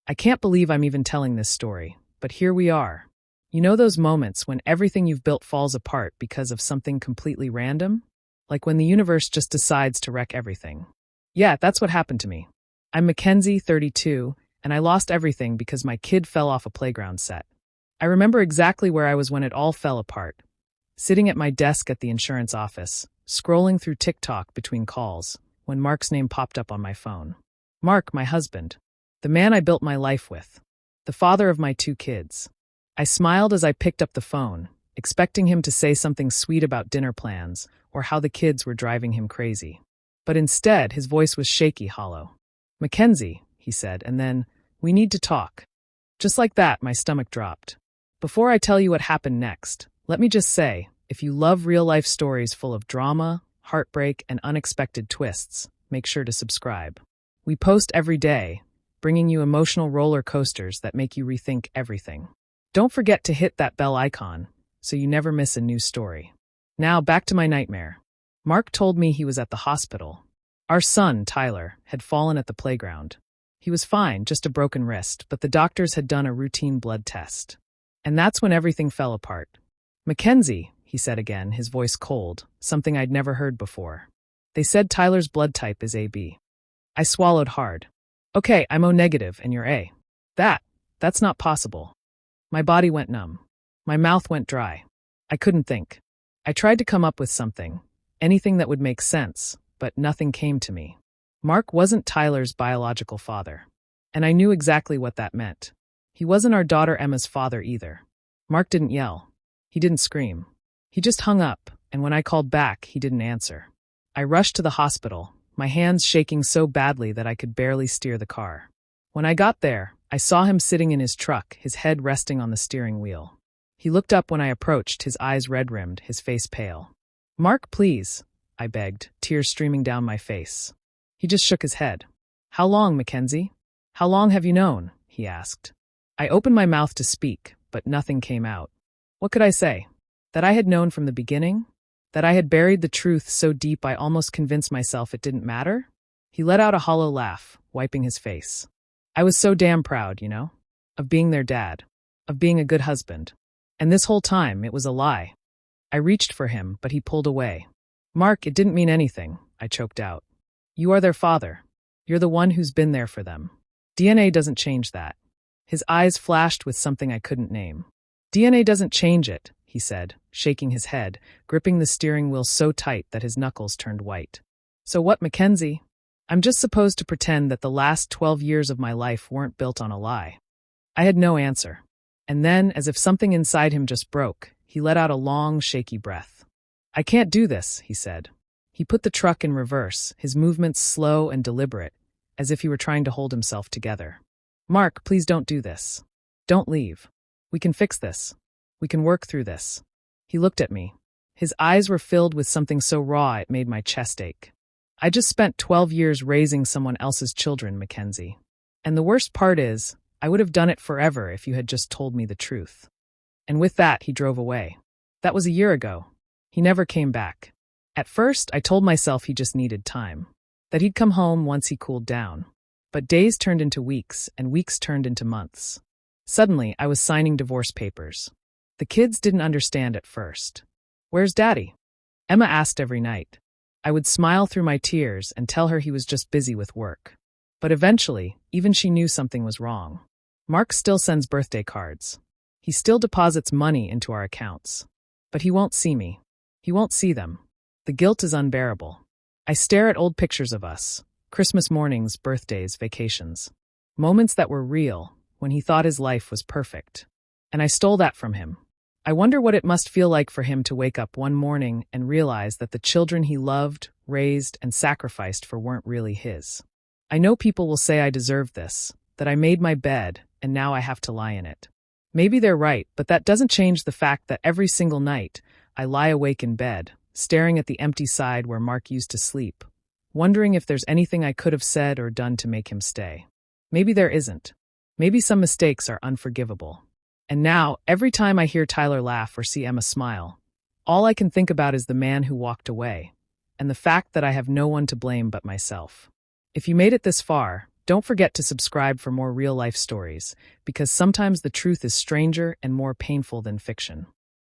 I can't believe I'm even telling this story, but here we are. You know those moments when everything you've built falls apart because of something completely random? Like when the universe just decides to wreck everything. Yeah, that's what happened to me. I'm Mackenzie, 32, and I lost everything because my kid fell off a playground set. I remember exactly where I was when it all fell apart. Sitting at my desk at the insurance office, scrolling through TikTok between calls, when Mark's name popped up on my phone. Mark, my husband. The man I built my life with. The father of my 2 kids. I smiled as I picked up the phone, expecting him to say something sweet about dinner plans or how the kids were driving him crazy. But instead, his voice was shaky, hollow. "Mackenzie," he said, and then, "We need to talk." Just like that, my stomach dropped. Before I tell you what happened next, let me just say, if you love real-life stories full of drama, heartbreak, and unexpected twists, make sure to subscribe. We post every day, bringing you emotional roller coasters that make you rethink everything. Don't forget to hit that bell icon so you never miss a new story. Now back to my nightmare. Mark told me he was at the hospital. Our son, Tyler, had fallen at the playground. He was fine, just a broken wrist, but the doctors had done a routine blood test. And that's when everything fell apart. "Mackenzie," he said again, his voice cold, something I'd never heard before. "They said Tyler's blood type is AB." I swallowed hard. "Okay, I'm O negative and you're A." That's not possible. My body went numb. My mouth went dry. I couldn't think. I tried to come up with something, anything that would make sense, but nothing came to me. Mark wasn't Tyler's biological father. And I knew exactly what that meant. He wasn't our daughter Emma's father either. Mark didn't yell. He didn't scream. He just hung up, and when I called back, he didn't answer. I rushed to the hospital, my hands shaking so badly that I could barely steer the car. When I got there, I saw him sitting in his truck, his head resting on the steering wheel. He looked up when I approached, his eyes red-rimmed, his face pale. "Mark, please," I begged, tears streaming down my face. He just shook his head. "How long, Mackenzie? How long have you known?" he asked. I opened my mouth to speak, but nothing came out. What could I say? That I had known from the beginning? That I had buried the truth so deep I almost convinced myself it didn't matter? He let out a hollow laugh, wiping his face. I was so damn proud, of being their dad, of being a good husband. And this whole time, it was a lie. I reached for him, but he pulled away. "Mark, it didn't mean anything," I choked out. "You are their father. You're the one who's been there for them. DNA doesn't change that." His eyes flashed with something I couldn't name. "DNA doesn't change it," he said, shaking his head, gripping the steering wheel so tight that his knuckles turned white. "So what, Mackenzie? I'm just supposed to pretend that the last 12 years of my life weren't built on a lie." I had no answer. And then, as if something inside him just broke, he let out a long, shaky breath. "I can't do this," he said. He put the truck in reverse, his movements slow and deliberate, as if he were trying to hold himself together. "Mark, please don't do this. Don't leave. We can fix this. We can work through this." He looked at me. His eyes were filled with something so raw it made my chest ache. "I just spent 12 years raising someone else's children, Mackenzie. And the worst part is, I would have done it forever if you had just told me the truth." And with that, he drove away. That was a year ago. He never came back. At first, I told myself he just needed time. That he'd come home once he cooled down. But days turned into weeks, and weeks turned into months. Suddenly, I was signing divorce papers. The kids didn't understand at first. "Where's Daddy?" Emma asked every night. I would smile through my tears and tell her he was just busy with work. But eventually, even she knew something was wrong. Mark still sends birthday cards. He still deposits money into our accounts. But he won't see me. He won't see them. The guilt is unbearable. I stare at old pictures of us. Christmas mornings, birthdays, vacations. Moments that were real, when he thought his life was perfect. And I stole that from him. I wonder what it must feel like for him to wake up one morning and realize that the children he loved, raised, and sacrificed for weren't really his. I know people will say I deserve this, that I made my bed, and now I have to lie in it. Maybe they're right, but that doesn't change the fact that every single night, I lie awake in bed, staring at the empty side where Mark used to sleep, wondering if there's anything I could have said or done to make him stay. Maybe there isn't. Maybe some mistakes are unforgivable. And now, every time I hear Tyler laugh or see Emma smile, all I can think about is the man who walked away, and the fact that I have no one to blame but myself. If you made it this far, Don't forget to subscribe for more real-life stories, because sometimes the truth is stranger and more painful than fiction.